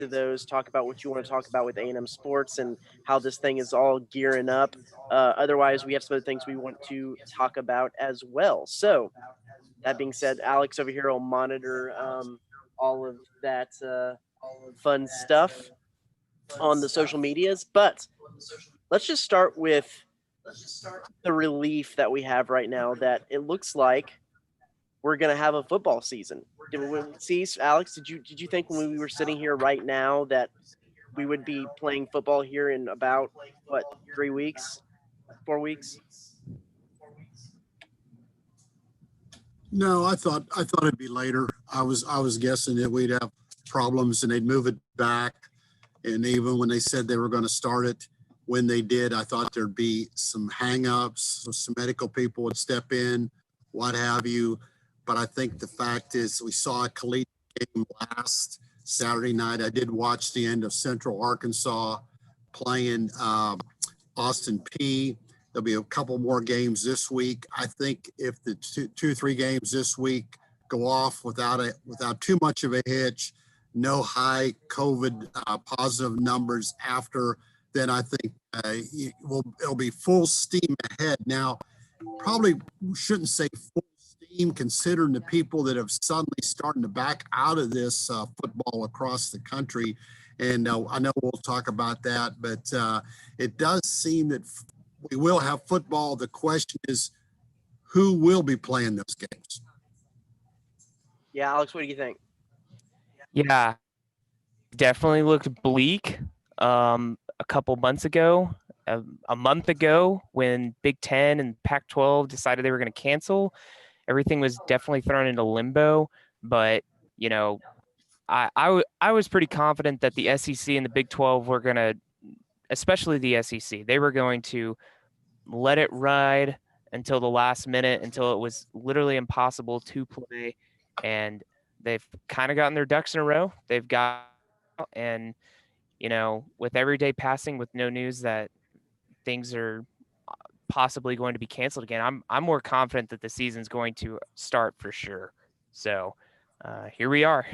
to those, talk about what you want to talk about with A&M Sports and how this thing is all gearing up. Otherwise, we have some other things we want to talk about as well. So, that being said, Alex over here will monitor all of that fun stuff on the social medias. But let's just start with the relief that we have right now that it looks like we're going to have a football season. Did we see, Alex, did you think when we were sitting here right now that we would be playing football here in about what 3 weeks, 4 weeks? No, I thought it'd be later. I was guessing that we'd have problems and they'd move it back. And even when they said they were going to start it, when they did, I thought there'd be some hangups, some medical people would step in, what have you. But I think the fact is we saw a collegiate game last Saturday night. I did watch the end of Central Arkansas playing Austin P. There'll be a couple more games this week. I think if the two, 3 games this week go off without too much of a hitch, no high COVID positive numbers after, then I think it'll be full steam ahead. Now, probably shouldn't say full steam considering the people that have suddenly starting to back out of this football across the country. And I know we'll talk about that, but it does seem that we will have football. The question is, who will be playing those games? Yeah, Alex, what do you think? Yeah, definitely looked bleak a couple months ago, a month ago when Big Ten and Pac-12 decided they were going to cancel. Everything was definitely thrown into limbo, but, you know, I was pretty confident that the SEC and the Big 12 were going to, especially the SEC, they were going to let it ride until the last minute, until it was literally impossible to play. And they've kind of gotten their ducks in a row. They've got, and, you know, with every day passing with no news that things are possibly going to be canceled again, I'm more confident that the season's going to start for sure. So here we are.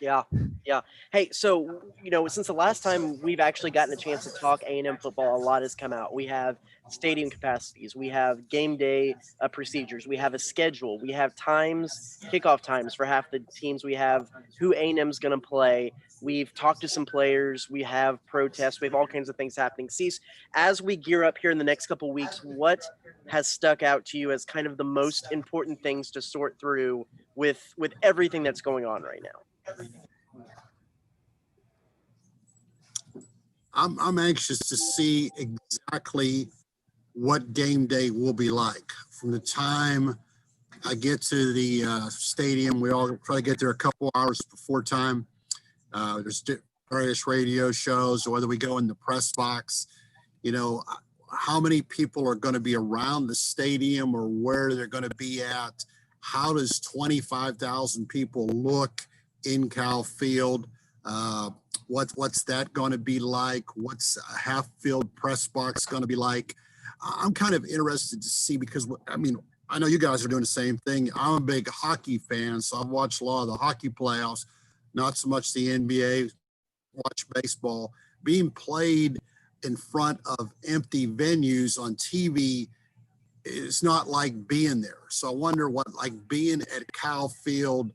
Yeah, yeah. Hey, so since the last time we've actually gotten a chance to talk A&M football, a lot has come out. We have stadium capacities, we have game day procedures, we have a schedule, we have times, kickoff times for half the teams. We have who A&M's going to play. We've talked to some players. We have protests. We have all kinds of things happening. Cease, as we gear up here in the next couple of weeks, what has stuck out to you as kind of the most important things to sort through with everything that's going on right now? I'm anxious to see exactly what game day will be like. From the time I get to the stadium, we all try to get there a couple hours before time. There's various radio shows, whether we go in the press box, how many people are going to be around the stadium or where they're going to be at. How does 25,000 people look in Cal Field? What's that going to be like? What's a half-field press box going to be like? I'm kind of interested to see because, I know you guys are doing the same thing. I'm a big hockey fan, so I've watched a lot of the hockey playoffs, not so much the NBA, watch baseball. Being played in front of empty venues on TV is not like being there. So I wonder what, like being at Cal Field,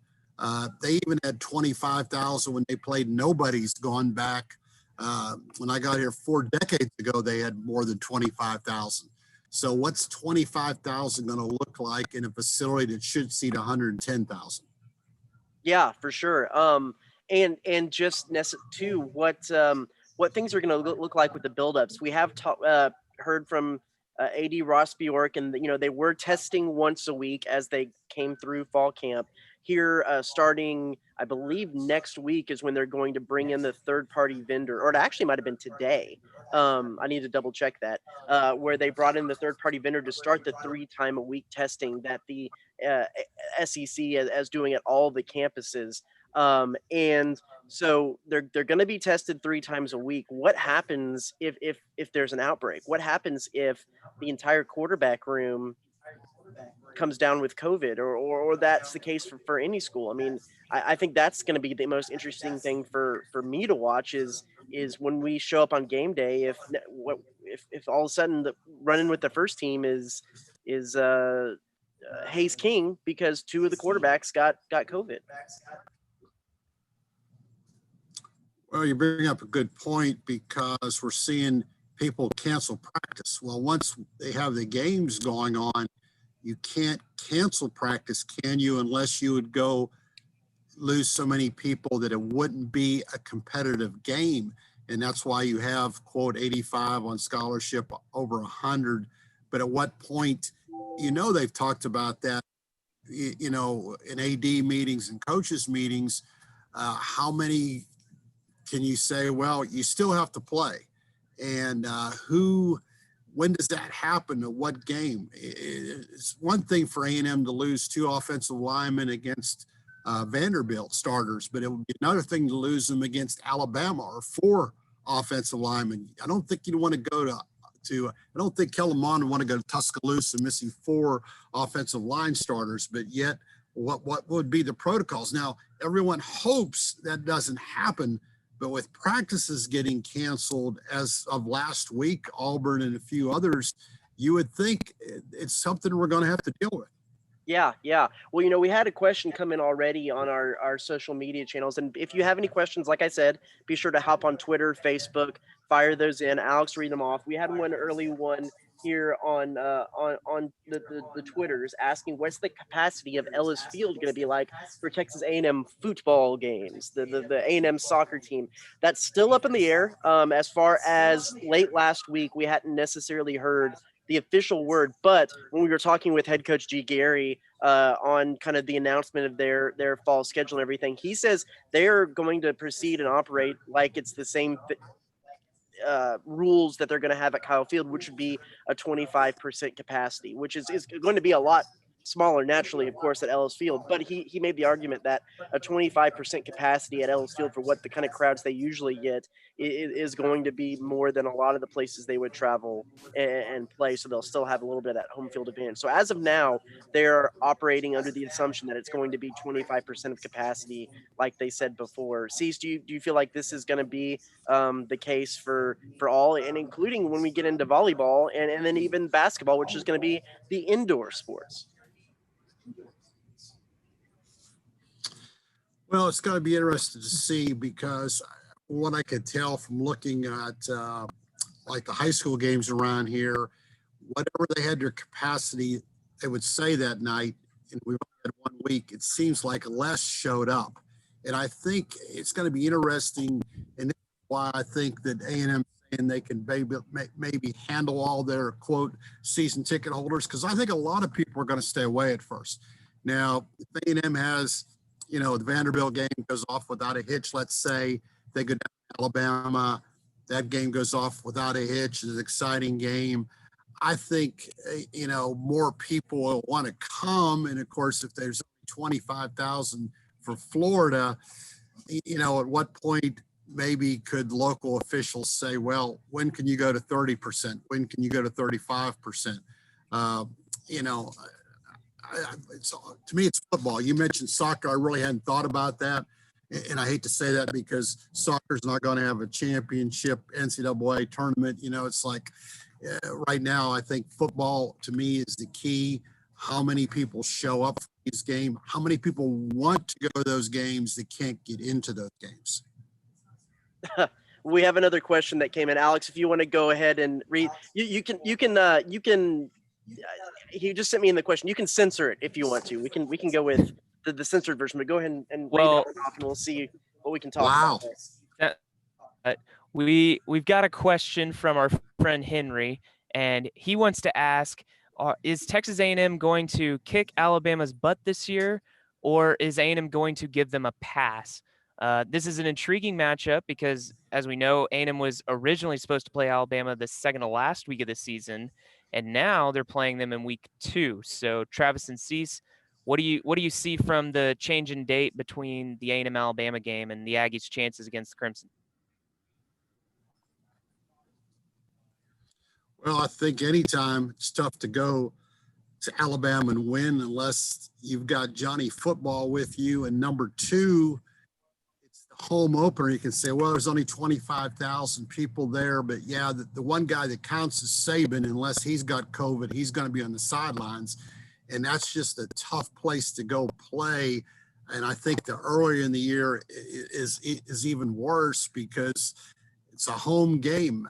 they even had 25,000 when they played Nobody's Gone back. When I got here 4 decades ago, they had more than 25,000. So what's 25,000 going to look like in a facility that should seat 110,000? Yeah, for sure. And just too, what things are going to look like with the buildups. We have heard from AD Ross Bjork, and they were testing once a week as they came through fall camp. Here, starting, I believe next week is when they're going to bring in the third-party vendor, or it actually might have been today. I need to double check that, where they brought in the third-party vendor to start the 3-time-a-week testing that the SEC is doing at all the campuses. And so they're going to be tested 3 times a week. What happens if there's an outbreak? What happens if the entire quarterback room comes down with COVID, or that's the case for any school. I mean, I think that's going to be the most interesting thing for me to watch is when we show up on game day. If all of a sudden the running with the first team is Hayes King because two of the quarterbacks got COVID. Well, you bring up a good point because we're seeing people cancel practice. Well, once they have the games going on, you can't cancel practice, can you, unless you would go lose so many people that it wouldn't be a competitive game. And that's why you have, quote, 85 on scholarship, over 100. But at what point, they've talked about that, in AD meetings and coaches meetings, how many can you say, well, you still have to play? And when does that happen? At what game? It's one thing for A&M to lose 2 offensive linemen against Vanderbilt starters, but it would be another thing to lose them against Alabama or 4 offensive linemen. I don't think you'd want to go I don't think Kellen Mond would want to go to Tuscaloosa missing 4 offensive line starters, but yet what would be the protocols? Now, everyone hopes that doesn't happen, but with practices getting canceled as of last week, Auburn and a few others, you would think it's something we're going to have to deal with. Yeah. Well, we had a question come in already on our social media channels. And if you have any questions, like I said, be sure to hop on Twitter, Facebook, fire those in. Alex, read them off. We had one early one here on the Twitters asking what's the capacity of Ellis Field going to be like for Texas A&M football games, the A&M soccer team. That's still up in the air. As far as late last week, we hadn't necessarily heard the official word, but when we were talking with head coach G. Gary on kind of the announcement of their fall schedule and everything, he says they're going to proceed and operate like it's the same rules that they're going to have at Kyle Field, which would be a 25% capacity, which is going to be a lot smaller naturally, of course, at Ellis Field. But he made the argument that a 25% capacity at Ellis Field for what the kind of crowds they usually get is going to be more than a lot of the places they would travel and play. So they'll still have a little bit of that home field advantage. So as of now, they're operating under the assumption that it's going to be 25% of capacity, like they said before. Cease, do you feel like this is going to be the case for all, and including when we get into volleyball and then even basketball, which is going to be the indoor sports? Well, it's going to be interesting to see because what I could tell from looking at like the high school games around here, whatever they had their capacity, they would say that night, and we only had 1 week, it seems like less showed up. And I think it's going to be interesting, and that's why I think that A&M saying they can maybe handle all their, quote, season ticket holders, because I think a lot of people are going to stay away at first. Now, if A&M has, the Vanderbilt game goes off without a hitch, let's say they go down to Alabama, that game goes off without a hitch, it's an exciting game. I think, more people will want to come. And of course, if there's 25,000 for Florida, at what point maybe could local officials say, well, when can you go to 30%? When can you go to 35%? To me, it's football. You mentioned soccer. I really hadn't thought about that. And I hate to say that because soccer's not going to have a championship NCAA tournament. It's like right now, I think football to me is the key. How many people show up for this game? How many people want to go to those games that can't get into those games? We have another question that came in. Alex, if you want to go ahead and read, you can. He just sent me in the question. You can censor it if you want to. We can go with the censored version, but go ahead and read it off, and we'll see what we can talk about. We've got a question from our friend Henry, and he wants to ask, is Texas A&M going to kick Alabama's butt this year, or is A&M going to give them a pass? This is an intriguing matchup because, as we know, A&M was originally supposed to play Alabama the second to last week of the season, and now they're playing them in week 2. So, Travis and Cease, what do you see from the change in date between the A&M Alabama game and the Aggies' chances against the Crimson? Well, I think anytime it's tough to go to Alabama and win unless you've got Johnny Football with you. And number two, it's the home opener. You can say, well, there's only 25,000 people there. But yeah, the one guy that counts is Saban. Unless he's got COVID, he's going to be on the sidelines. And that's just a tough place to go play. And I think the earlier in the year is even worse because it's a home game.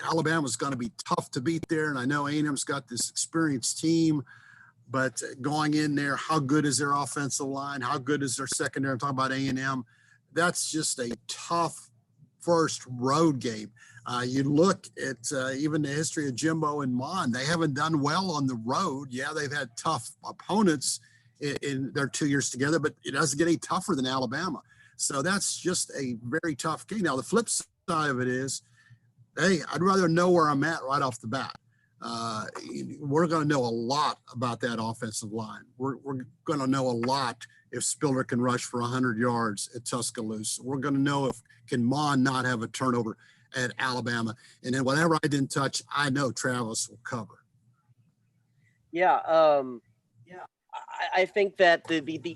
Alabama's going to be tough to beat there, and I know A&M's got this experienced team, but going in there, how good is their offensive line? How good is their secondary? I'm talking about A&M. That's just a tough first road game. You look at even the history of Jimbo and Mon. They haven't done well on the road. Yeah, they've had tough opponents in their 2 years together, but it doesn't get any tougher than Alabama. So that's just a very tough game. Now, the flip side of it is, hey, I'd rather know where I'm at right off the bat. We're going to know a lot about that offensive line. We're going to know a lot if Spiller can rush for 100 yards at Tuscaloosa. We're going to know if can Mon not have a turnover at Alabama. And then whatever I didn't touch, I know Travis will cover. Yeah, I think that the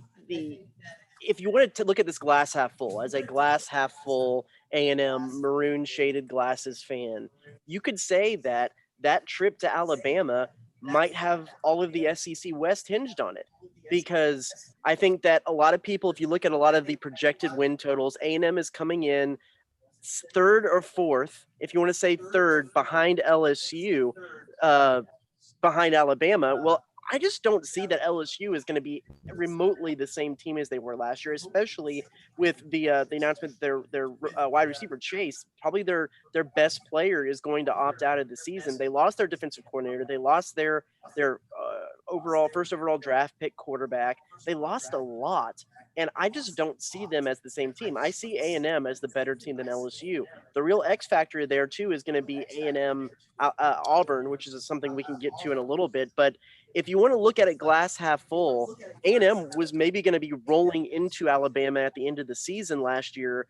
if you wanted to look at this glass half full as a glass half full A&M maroon shaded glasses fan, you could say that that trip to Alabama might have all of the SEC West hinged on it, because I think that a lot of people, if you look at a lot of the projected win totals, A&M is coming in third or fourth, if you want to say third, behind LSU, behind Alabama. Well, I just don't see that LSU is going to be remotely the same team as they were last year, especially with the announcement that their wide receiver Chase, probably their best player, is going to opt out of the season. They lost their defensive coordinator. They lost their first overall draft pick quarterback. They lost a lot, and I just don't see them as the same team. I see A&M as the better team than LSU. The real X factor there too is going to be A&M Auburn, which is something we can get to in a little bit. But if you want to look at it glass half full, A&M was maybe going to be rolling into Alabama at the end of the season last year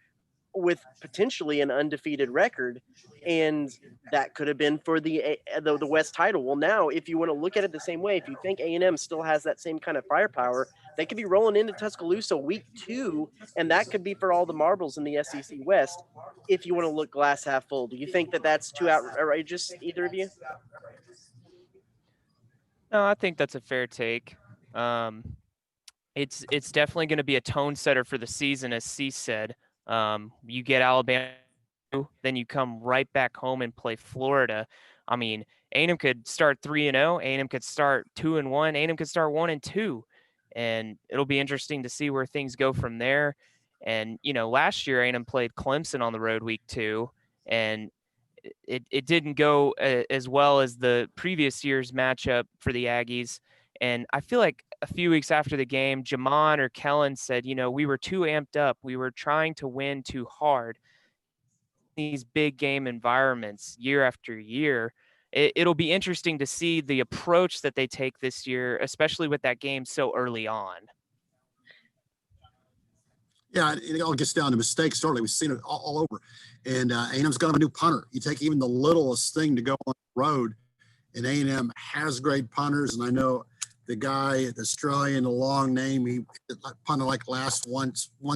with potentially an undefeated record, and that could have been for the West title. Well, now if you want to look at it the same way, if you think A&M still has that same kind of firepower, they could be rolling into Tuscaloosa week 2, and that could be for all the marbles in the SEC West. If you want to look glass half full, do you think that that's too outrageous, either of you? No, I think that's a fair take. It's definitely going to be a tone setter for the season, as C said. You get Alabama, then you come right back home and play Florida. I mean, A&M could start 3-0, A&M could start 2-1, A&M could start 1-2, and it'll be interesting to see where things go from there. And last year A&M played Clemson on the road week 2, and it didn't go as well as the previous year's matchup for the Aggies. And I feel like a few weeks after the game, Jamon or Kellen said, we were too amped up. We were trying to win too hard. These big game environments year after year, it'll be interesting to see the approach that they take this year, especially with that game so early on. Yeah, it all gets down to mistakes early. We've seen it all over. And A&M's got a new punter. You take even the littlest thing to go on the road, and A&M has great punters. And I know the guy, the Australian, the long name, he punted like one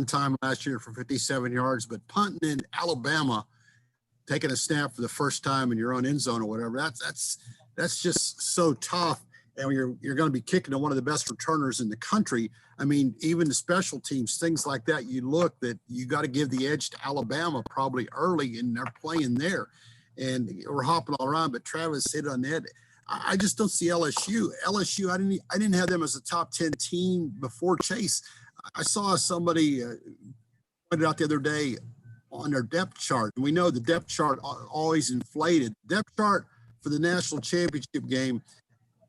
time last year for 57 yards. But punting in Alabama, taking a snap for the first time in your own end zone or whatever, that's just so tough. And you're going to be kicking to one of the best returners in the country. I mean, even the special teams, things like that, you look that you got to give the edge to Alabama probably early, and they're playing there. And we're hopping all around, but Travis hit on that. I just don't see LSU. LSU, I didn't have them as a top 10 team before Chase. I saw somebody pointed out the other day on their depth chart, and we know the depth chart always inflated. Depth chart for the national championship game,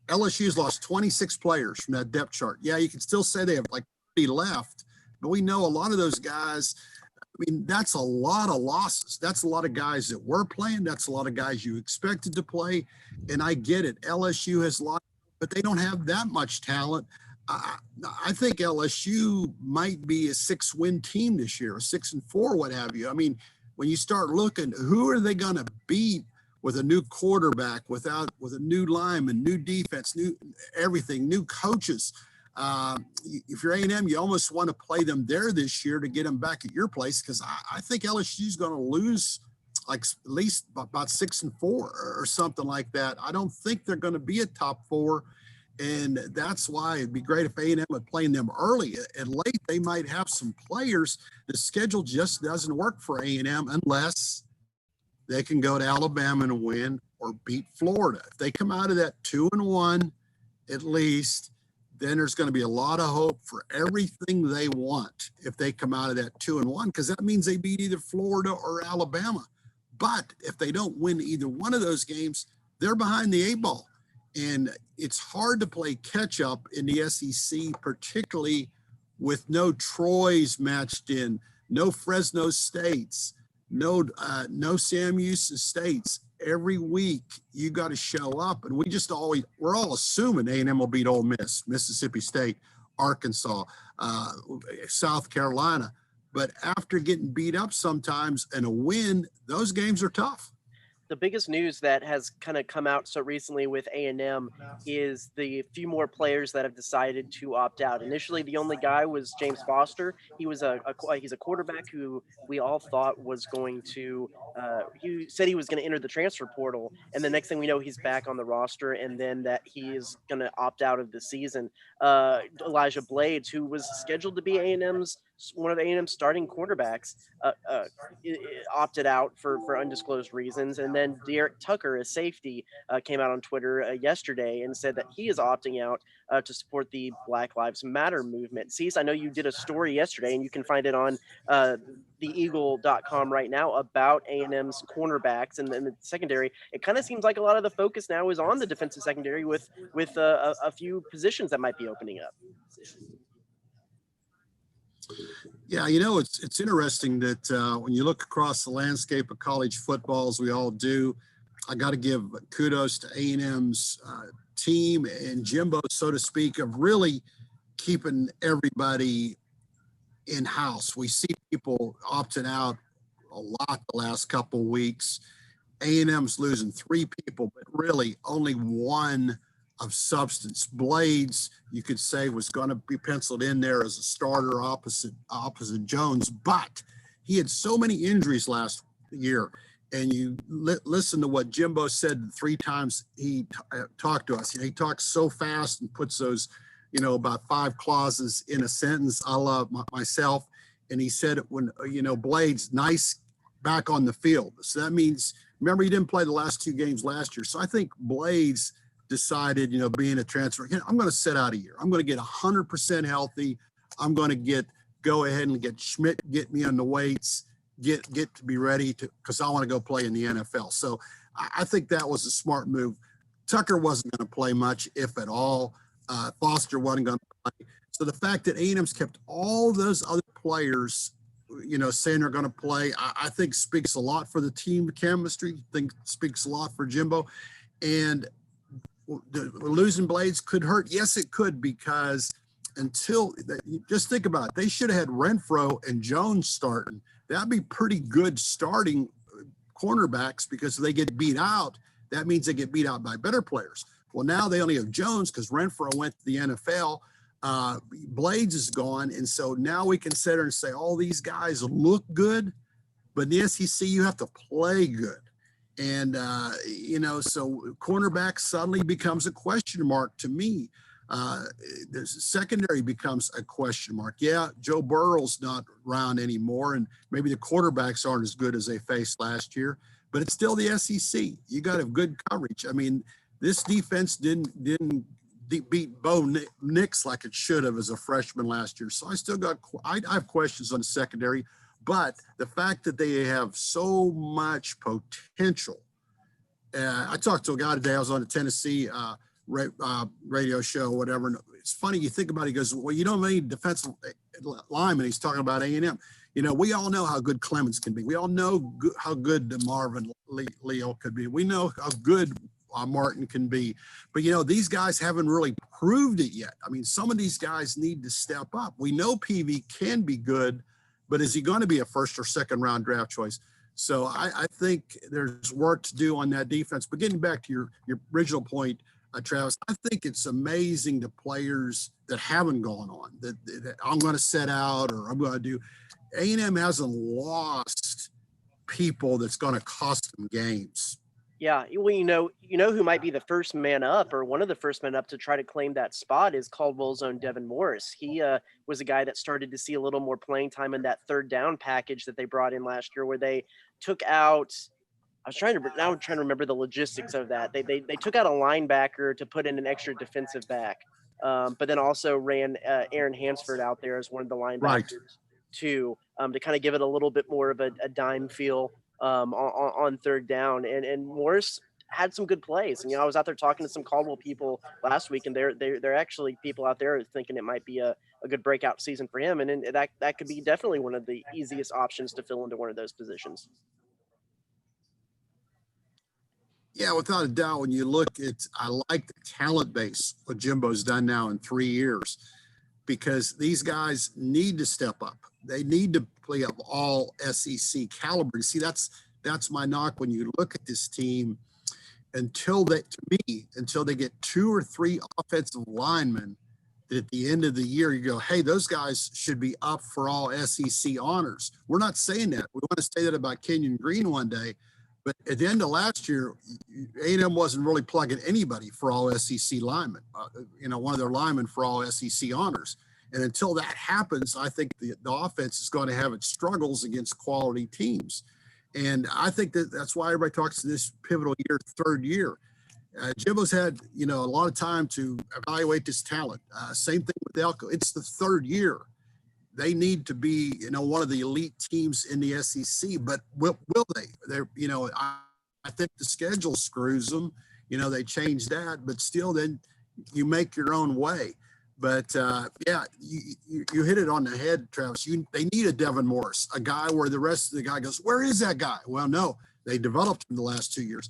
LSU's lost 26 players from that depth chart. Yeah, you can still say they have like 30 left, but we know a lot of those guys. I mean, that's a lot of losses. That's a lot of guys that were playing. That's a lot of guys you expected to play. And I get it. LSU has lost, but they don't have that much talent. I think LSU might be a 6-win team this year, a 6-4, what have you. I mean, when you start looking, who are they going to beat with a new quarterback, with a new lineman, new defense, new everything, new coaches. If you're A&M, you almost want to play them there this year to get them back at your place, because I think LSU is going to lose like at least about 6-4 or something like that. I don't think they're going to be a top 4. And that's why it'd be great if A&M would play them early. And late, they might have some players. The schedule just doesn't work for A&M unless they can go to Alabama and win or beat Florida. If they come out of that 2-1 at least, then there's going to be a lot of hope for everything they want if they come out of that 2-1, because that means they beat either Florida or Alabama. But if they don't win either one of those games, they're behind the 8 ball. And it's hard to play catch up in the SEC, particularly with no Troys matched in, no Fresno States, no Sam Houston States. Every week you got to show up, and we're all assuming A&M will beat Ole Miss, Mississippi State, Arkansas, South Carolina. But after getting beat up sometimes and a win, those games are tough. The biggest news that has kind of come out so recently with A&M is the few more players that have decided to opt out. Initially, the only guy was James Foster. He was he's a quarterback who we all thought was going to. He said he was going to enter the transfer portal, and the next thing we know, he's back on the roster, and then that he is going to opt out of the season. Elijah Blades, who was scheduled to be one of A&M's starting quarterbacks, opted out for undisclosed reasons. And then Derek Tucker, a safety, came out on Twitter yesterday and said that he is opting out to support the Black Lives Matter movement. Cease, I know you did a story yesterday, and you can find it on theeagle.com right now about A&M's cornerbacks and the secondary. It kind of seems like a lot of the focus now is on the defensive secondary with a few positions that might be opening up. Yeah, it's interesting that when you look across the landscape of college football, as we all do, I got to give kudos to A&M's team and Jimbo, so to speak, of really keeping everybody in-house. We see people opting out a lot the last couple of weeks. A&M's losing 3 people, but really only 1 of substance. Blades, you could say, was going to be penciled in there as a starter opposite Jones, but he had so many injuries last year. And you listen to what Jimbo said 3 times he talked to us. He talks so fast and puts those, about 5 clauses in a sentence, a la myself. And he said when, Blades, nice back on the field. So that means, remember, he didn't play the last 2 games last year. So I think Blades decided, being a transfer, I'm going to sit out a year. I'm going to get 100% healthy. I'm going to go ahead and get Schmidt, get me on the weights, get to be ready because I want to go play in the NFL. So I think that was a smart move. Tucker wasn't going to play much, if at all. Foster wasn't going to play. So the fact that A&M's kept all those other players, saying they're going to play, I think speaks a lot for the team chemistry. I think speaks a lot for Jimbo. And losing Blades could hurt. Yes, it could, because just think about it. They should have had Renfro and Jones starting. That'd be pretty good starting cornerbacks, because if they get beat out, that means they get beat out by better players. Well, now they only have Jones because Renfro went to the NFL. Blades is gone. And so now we can sit there and say, all these guys look good, but in the SEC, you have to play good. And, so cornerback suddenly becomes a question mark to me. The secondary becomes a question mark. Yeah, Joe Burrow's not around anymore, and maybe the quarterbacks aren't as good as they faced last year, but it's still the SEC. You got to have good coverage. I mean, this defense didn't beat Bo Nix like it should have as a freshman last year. So I have questions on the secondary. But the fact that they have so much potential, I talked to a guy today. I was on the Tennessee radio show, whatever. And it's funny, you think about it. He goes, well, you don't have any defensive linemen. He's talking about A&M. We all know how good Clemens can be. We all know how good Marvin Leo could be. We know how good Martin can be. But, these guys haven't really proved it yet. I mean, some of these guys need to step up. We know PV can be good, but is he going to be a first or second round draft choice? So I think there's work to do on that defense. But getting back to your original point, Travis, I think it's amazing the players that haven't gone on, that I'm going to set out or I'm going to do. A&M hasn't lost people that's going to cost them games. Yeah, well, you know who might be the first man up, or one of the first men up to try to claim that spot is Caldwell's own Devin Morris. He was a guy that started to see a little more playing time in that third down package that they brought in last year, where they took out. I'm trying to remember the logistics of that. They took out a linebacker to put in an extra defensive back, but then also ran Aaron Hansford out there as one of the linebackers Right. too, to kind of give it a little bit more of a dime feel on third down. And Morris had some good plays. And, I was out there talking to some Caldwell people last week, and they're actually people out there thinking it might be a good breakout season for him. And that could be definitely one of the easiest options to fill into one of those positions. Yeah, without a doubt, when you look at, I like the talent base, what Jimbo's done now in 3 years, because these guys need to step up. They need to play up all SEC caliber. See, that's my knock when you look at this team. Until they get 2 or 3 offensive linemen, that at the end of the year you go, hey, those guys should be up for all SEC honors. We're not saying that. We want to say that about Kenyon Green one day. But at the end of last year, A&M wasn't really plugging anybody for all SEC linemen, one of their linemen for all SEC honors. And until that happens, I think the offense is going to have its struggles against quality teams. And I think that's why everybody talks to this pivotal year, third year. Jimbo's had, a lot of time to evaluate this talent. Same thing with Elko. It's the third year. They need to be, one of the elite teams in the SEC, but will they? They're, I think the schedule screws them. They changed that, but still, then you make your own way. But yeah, you hit it on the head, Travis. They need a Devin Morris, a guy where the rest of the guy goes, where is that guy? Well, no, they developed him the last 2 years.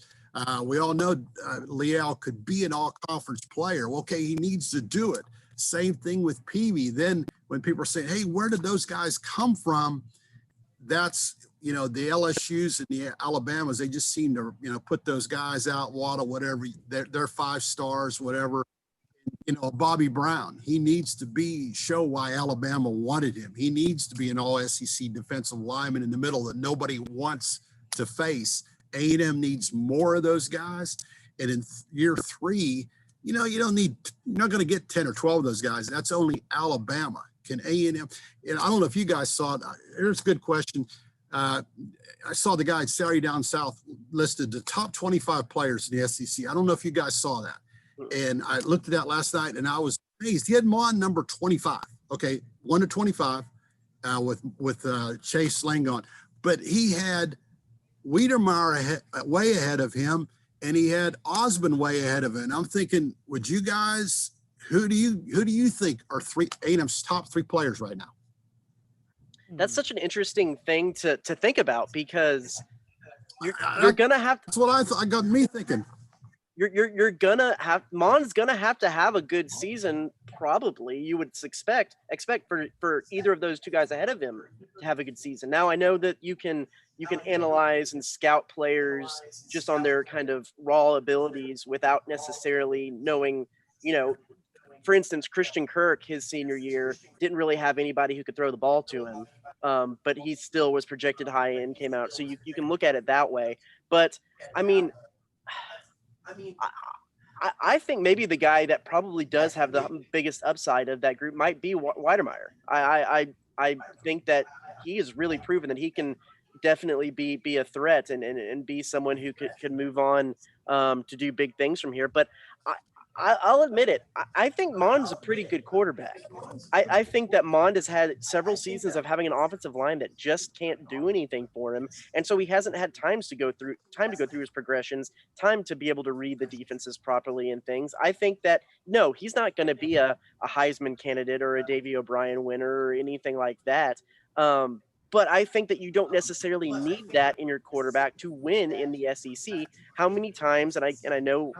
We all know Leal could be an all-conference player. Well, okay, he needs to do it. Same thing with Peavy. Then when people are saying, hey, where did those guys come from? That's, the LSUs and the Alabamas, they just seem to, put those guys out, Waddle, whatever, they're 5 stars, whatever. Bobby Brown, he needs to show why Alabama wanted him. He needs to be an all-SEC defensive lineman in the middle that nobody wants to face. A&M needs more of those guys. And in year 3, you're not going to get 10 or 12 of those guys. That's only Alabama. Can A&M, and I don't know if you guys saw it. Here's a good question. I saw the guy at Saturday Down South listed the top 25 players in the SEC. I don't know if you guys saw that. And I looked at that last night and I was amazed. He had Mon number 25. Okay. 1 to 25 with Chase Langon, but he had Wiedemeyer way ahead of him, and he had Osmond way ahead of him. And I'm thinking, would you guys, who do you think are A&M's top 3 players right now? That's such an interesting thing to think about, because you're gonna have. That's what I thought. I got me thinking. You're gonna have Mon's gonna have to have a good season. Probably, you would expect for either of those 2 guys ahead of him to have a good season. Now, I know that you can analyze and scout players just on their kind of raw abilities without necessarily knowing, for instance, Christian Kirk, his senior year, didn't really have anybody who could throw the ball to him, but he still was projected high and came out. So you can look at it that way. But I think maybe the guy that probably does have the biggest upside of that group might be Wiedemeyer. I think that he has really proven that he can definitely be a threat and be someone who could move on to do big things from here. But I'll admit it. I think Mond's a pretty good quarterback. I think that Mond has had several seasons of having an offensive line that just can't do anything for him, and so he hasn't had time to go through his progressions, time to be able to read the defenses properly and things. I think that no, he's not going to be a Heisman candidate or a Davey O'Brien winner or anything like that. But I think that you don't necessarily need that in your quarterback to win in the SEC. How many times, and I know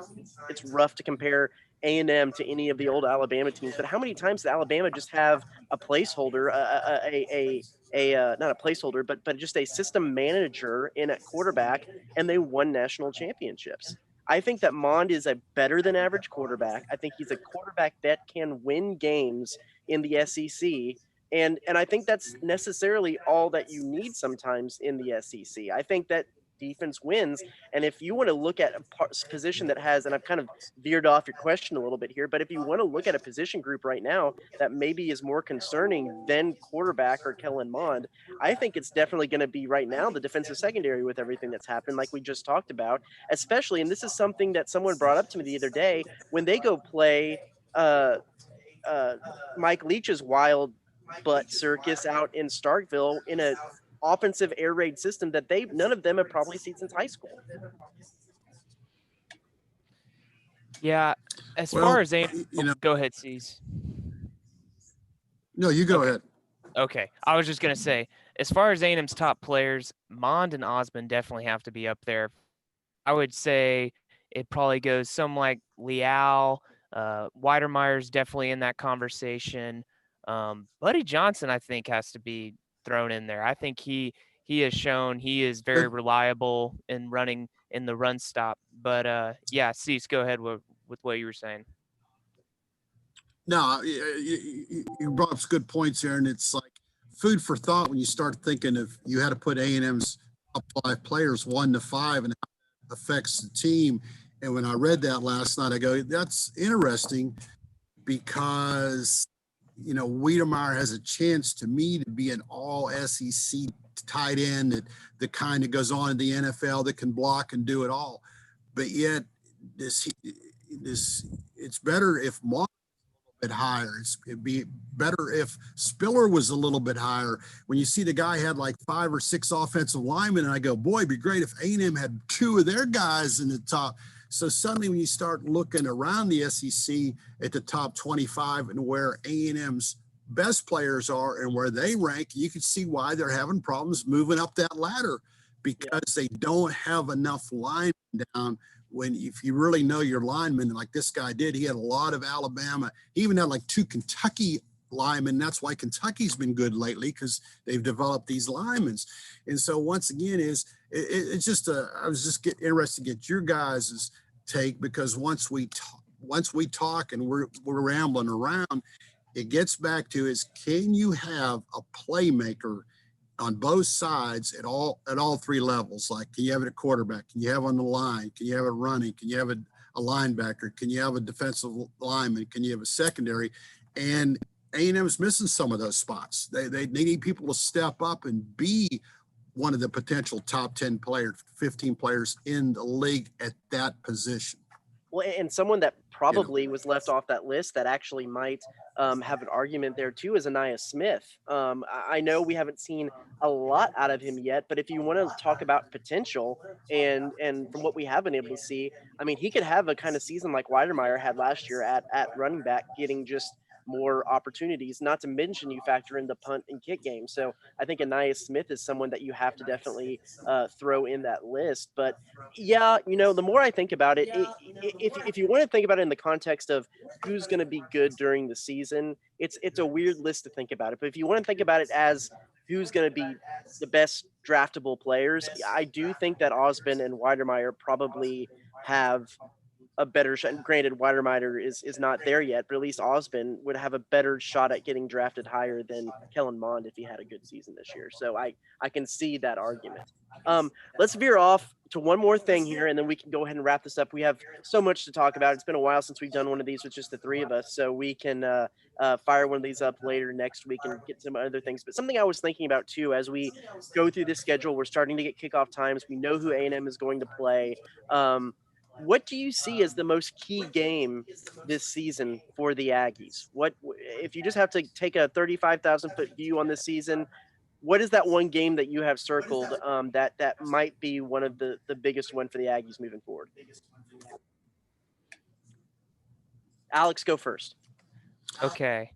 it's rough to compare A&M to any of the old Alabama teams, but how many times did Alabama just have a placeholder, not a placeholder, but just a system manager in at quarterback, and they won national championships? I think that Mond is a better than average quarterback. I think he's a quarterback that can win games in the SEC. And I think that's necessarily all that you need sometimes in the SEC. I think that defense wins. And if you want to look at a position that has, and I've kind of veered off your question a little bit here, but if you want to look at a position group right now that maybe is more concerning than quarterback or Kellen Mond, I think it's definitely going to be right now the defensive secondary with everything that's happened, like we just talked about, especially, and this is something that someone brought up to me the other day, when they go play uh, Mike Leach's wild butt circus out in Starkville in a offensive air raid system that none of them have probably seen since high school. Yeah, as Well, far as go ahead, Cease. No, you go ahead. Okay, I was just gonna say, as far as A&M's top players, Mond and Osmond definitely have to be up there. I would say it probably goes some like Leal, Weidermeyer's definitely in that conversation. Buddy Johnson, I think, has to be thrown in there. I think he has shown he is very reliable in running in the run stop. But yeah, Cease, go ahead with what you were saying. No, you brought up some good points there, and it's like food for thought when you start thinking of you had to put A&M's top 5 players 1 to 5 and how that affects the team. And when I read that last night, I go, that's interesting because, Wiedemeyer has a chance to me to be an all SEC tight end that kind of goes on in the NFL that can block and do it all. But yet it's better if Moss bit higher. It'd be better if Spiller was a little bit higher. When you see the guy had like 5 or 6 offensive linemen, and I go, boy, it'd be great if A&M had 2 of their guys in the top. So suddenly when you start looking around the SEC at the top 25 and where A&M's best players are and where they rank, you can see why they're having problems moving up that ladder because they don't have enough linemen down. If you really know your linemen, like this guy did, he had a lot of Alabama. He even had like 2 Kentucky linemen. That's why Kentucky's been good lately because they've developed these linemen. And so once again, it's just I was just interested to get your guys' take because once we talk and we're rambling around, it gets back to can you have a playmaker on both sides at all 3 levels? Like, can you have it at quarterback? Can you have on the line? Can you have it running? Can you have a linebacker? Can you have a defensive lineman? Can you have a secondary? And A&M's missing some of those spots. They need people to step up and be one of the potential top 10 players, 15 players in the league at that position. Well, and someone that probably was left off that list that actually might have an argument there too is Anaya Smith. I know we haven't seen a lot out of him yet, but if you want to talk about potential and from what we have been able to see, I mean, he could have a kind of season like Weidermeyer had last year at running back, getting just more opportunities, not to mention you factor in the punt and kick game. So I think Anaya Smith is someone that you have to definitely throw in that list. But yeah, the more I think about it, if you want to think about it in the context of who's going to be good during the season, it's a weird list to think about it. But if you want to think about it as who's going to be the best draftable players, I do think that Osmond and Weidermeyer probably have a better shot. Granted, Weidermeyer is not there yet, but at least Osmond would have a better shot at getting drafted higher than Kellen Mond if he had a good season this year. So I can see that argument. Let's veer off to one more thing here, and then we can go ahead and wrap this up. We have so much to talk about. It's been a while since we've done one of these with just the 3 of us, so we can fire one of these up later next week and get some other things. But something I was thinking about too, as we go through this schedule, we're starting to get kickoff times. We know who A&M is going to play. What do you see as the most key game this season for the Aggies? What if you just have to take a 35,000-foot view on this season? What is that one game that you have circled that might be one of the biggest one for the Aggies moving forward? Alex, go first. Okay,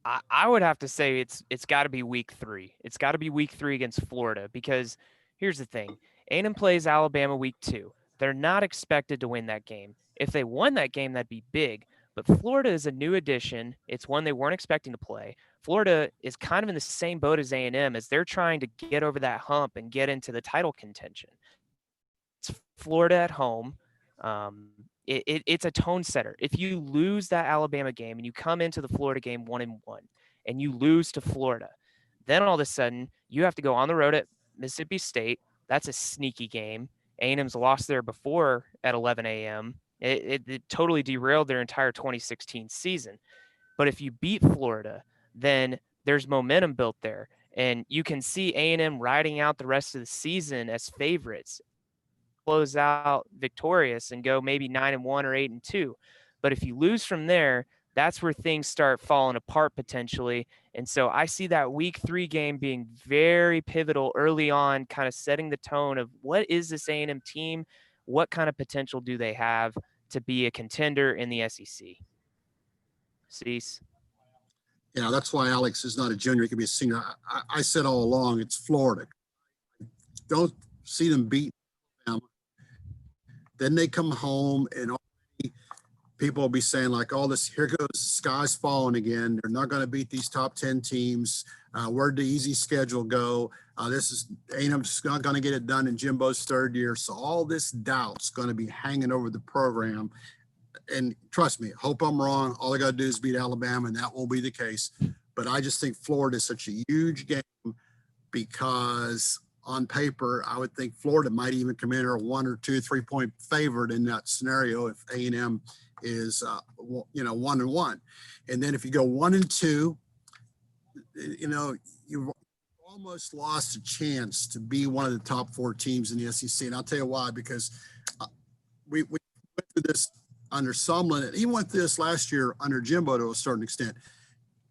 I would have to say it's got to be week 3. It's got to be week 3 against Florida because here's the thing: A&M plays Alabama week 2. They're not expected to win that game. If they won that game, that'd be big. But Florida is a new addition. It's one they weren't expecting to play. Florida is kind of in the same boat as A&M as they're trying to get over that hump and get into the title contention. It's Florida at home. It's a tone setter. If you lose that Alabama game and you come into the Florida game 1-1 and you lose to Florida, then all of a sudden you have to go on the road at Mississippi State. That's a sneaky game. A&M's lost there before at 11 a.m. It totally derailed their entire 2016 season. But if you beat Florida, then there's momentum built there. And you can see A&M riding out the rest of the season as favorites, close out victorious and go maybe 9-1 or 8-2. But if you lose from there, that's where things start falling apart potentially. And so I see that week 3 game being very pivotal early on, kind of setting the tone of what is this A&M team? What kind of potential do they have to be a contender in the SEC? Cease. Yeah, that's why Alex is not a junior. He can be a senior. I said all along, it's Florida. Don't see them beat them. Then they come home and people will be saying like, oh, this, here goes, sky's falling again. They're not going to beat these top 10 teams. Where'd the easy schedule go? This is A&M's not going to get it done in Jimbo's 3rd year. So all this doubt's going to be hanging over the program. And trust me, hope I'm wrong. All I got to do is beat Alabama, and that won't be the case. But I just think Florida is such a huge game because on paper, I would think Florida might even come in or 1 or 2, 3 point favorite in that scenario if A&M is 1-1. And then if you go 1-2, you've almost lost a chance to be one of the top 4 teams in the SEC. And I'll tell you why, because we went through this under Sumlin, and even went through this last year under Jimbo to a certain extent.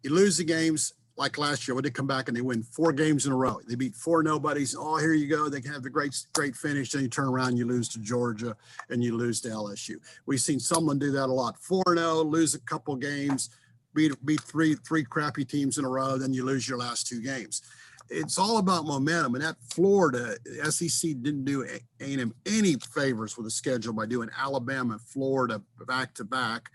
You lose the games like last year when they come back and they win 4 games in a row. They beat 4 nobodies. Oh, here you go. They can have the great finish. Then you turn around and you lose to Georgia and you lose to LSU. We've seen someone do that a lot. 4-0, lose a couple games, beat three crappy teams in a row. Then you lose your last 2 games. It's all about momentum. And that Florida, SEC didn't do A&M any favors with the schedule by doing Alabama and Florida back to back.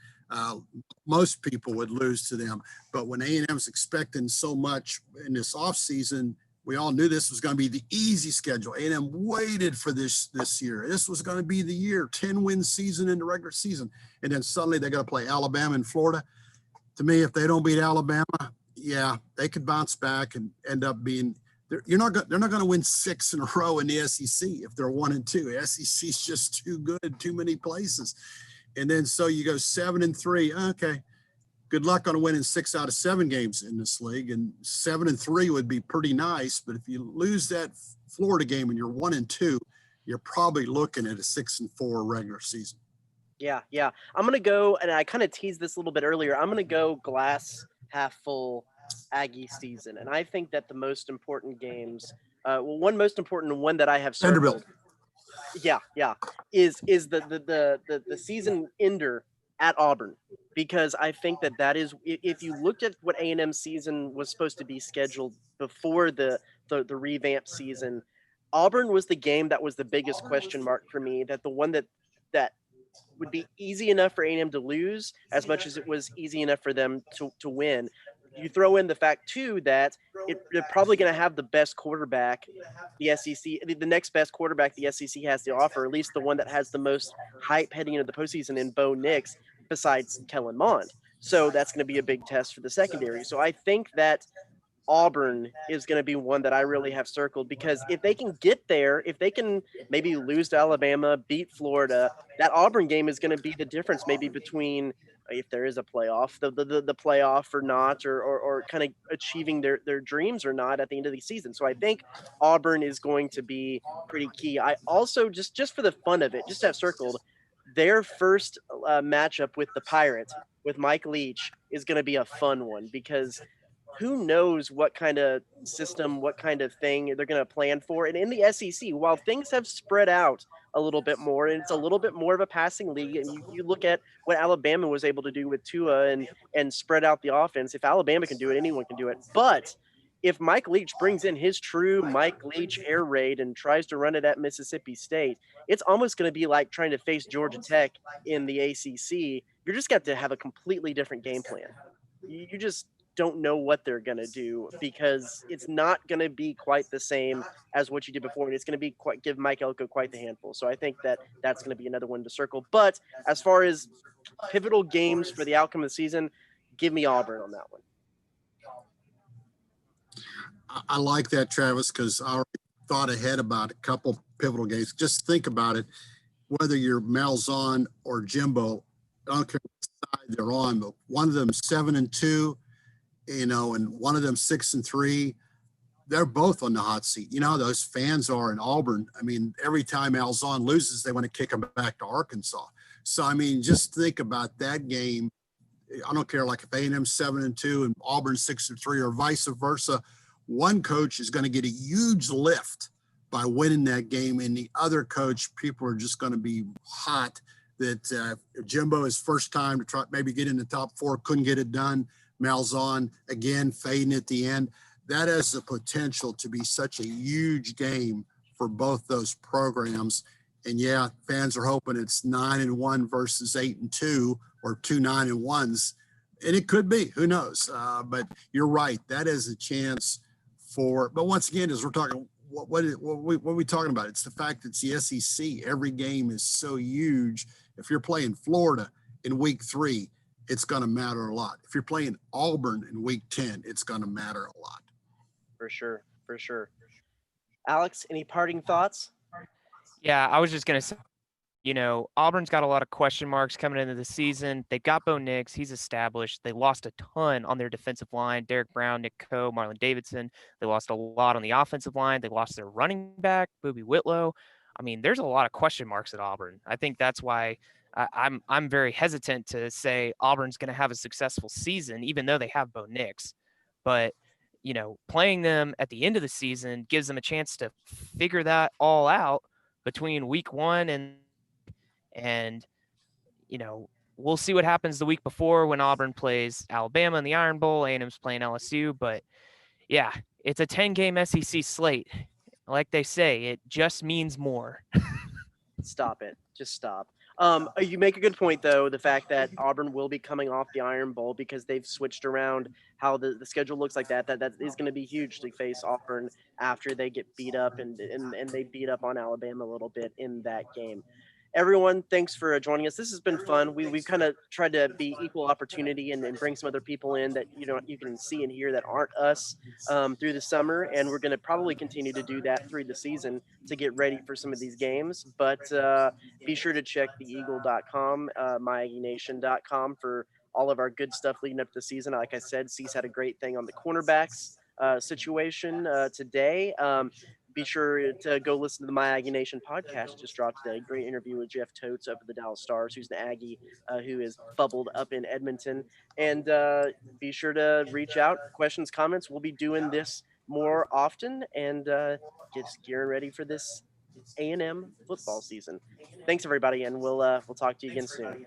Most people would lose to them. But when A&M's expecting so much in this offseason, we all knew this was going to be the easy schedule. A&M waited for this year. This was going to be the year, 10-win season in the regular season. And then suddenly they got to play Alabama and Florida. To me, if they don't beat Alabama, yeah, they could bounce back and end up being they're not going to win 6 in a row in the SEC if they're 1-2. The SEC is just too good, too many places. And then so you go 7-3. Okay, good luck on winning 6 out of 7 games in this league. And 7-3 would be pretty nice. But if you lose that Florida game and you're 1-2, you're probably looking at a 6-4 regular season. Yeah. I'm going to go, and I kind of teased this a little bit earlier. I'm going to go glass half full Aggie season. And I think that the most important games, one most important one that I have circled, is the season ender at Auburn, because I think that is, if you looked at what A&M season was supposed to be scheduled before the revamped season, Auburn was the game that was the biggest question mark for me, that the one that would be easy enough for A&M to lose as much as it was easy enough for them to win. You throw in the fact, too, that they're probably going to have the best quarterback the SEC, the next best quarterback the SEC has to offer, at least the one that has the most hype heading into the postseason in Bo Nix, besides Kellen Mond. So that's going to be a big test for the secondary. So I think that Auburn is going to be one that I really have circled, because if they can get there, if they can maybe lose to Alabama, beat Florida, that Auburn game is going to be the difference maybe between, if there is a playoff, the playoff or not, or kind of achieving their dreams or not at the end of the season. So I think Auburn is going to be pretty key. I also, just for the fun of it, just have circled their first matchup with the Pirates, with Mike Leach, is going to be a fun one, because who knows what kind of system, what kind of thing they're going to plan for. And in the SEC, while things have spread out a little bit more, and it's a little bit more of a passing league, and you look at what Alabama was able to do with Tua and spread out the offense. If Alabama can do it, anyone can do it. But if Mike Leach brings in his true Mike Leach air raid and tries to run it at Mississippi State, it's almost going to be like trying to face Georgia Tech in the ACC. You're just got to have a completely different game plan. You just don't know what they're going to do because it's not going to be quite the same as what you did before, and it's going to be quite give Mike Elko quite the handful. So I think that that's going to be another one to circle. But as far as pivotal games for the outcome of the season, give me Auburn on that one. I like that, Travis, because I already thought ahead about a couple pivotal games. Just think about it. Whether you're Malzahn or Jimbo, I don't care what side they're on, but one of them 7-2, and one of them 6-3. They're both on the hot seat. Those fans are in Auburn. I mean, every time Malzahn loses, they want to kick him back to Arkansas. So, I mean, just think about that game. I don't care, like if A&M 7-2 and Auburn 6-3 or vice versa. One coach is going to get a huge lift by winning that game, and the other coach, people are just going to be hot that Jimbo, his first time to try maybe get in the top four, couldn't get it done. Malzahn, again, fading at the end. That has the potential to be such a huge game for both those programs. And yeah, fans are hoping it's 9-1 versus 8-2 or 2 9-1s. And it could be, who knows? But you're right. That is a chance for, but once again, as we're talking, what are we talking about? It's the fact that it's the SEC. Every game is so huge. If you're playing Florida in week 3, it's going to matter a lot. If you're playing Auburn in week 10, it's going to matter a lot. For sure. For sure. Alex, any parting thoughts? Yeah, I was just going to say, Auburn's got a lot of question marks coming into the season. They got Bo Nix. He's established. They lost a ton on their defensive line. Derek Brown, Nick Coe, Marlon Davidson. They lost a lot on the offensive line. They lost their running back, Boobie Whitlow. I mean, there's a lot of question marks at Auburn. I think that's why I'm very hesitant to say Auburn's going to have a successful season, even though they have Bo Nix. But, playing them at the end of the season gives them a chance to figure that all out between week 1 and we'll see what happens the week before when Auburn plays Alabama in the Iron Bowl. A&M's playing LSU, but yeah, it's a 10-game SEC slate. Like they say, it just means more. Stop it. Just stop. You make a good point, though, the fact that Auburn will be coming off the Iron Bowl because they've switched around how the schedule looks like that is going to be huge to face Auburn after they get beat up and they beat up on Alabama a little bit in that game. Everyone, thanks for joining us. This has been fun. We've kind of tried to be equal opportunity and bring some other people in that you can see and hear that aren't us through the summer, and we're going to probably continue to do that through the season to get ready for some of these games. But be sure to check theeagle.com, myaggienation.com for all of our good stuff leading up to the season. Like I said, Cease had a great thing on the cornerbacks situation today. Be sure to go listen to the My Aggie Nation podcast. Just dropped today. Great interview with Jeff Totes up at the Dallas Stars, who's an Aggie who is bubbled up in Edmonton. And be sure to reach out, questions, comments. We'll be doing this more often and just gearing ready for this A&M football season. Thanks, everybody, and we'll talk to you again soon.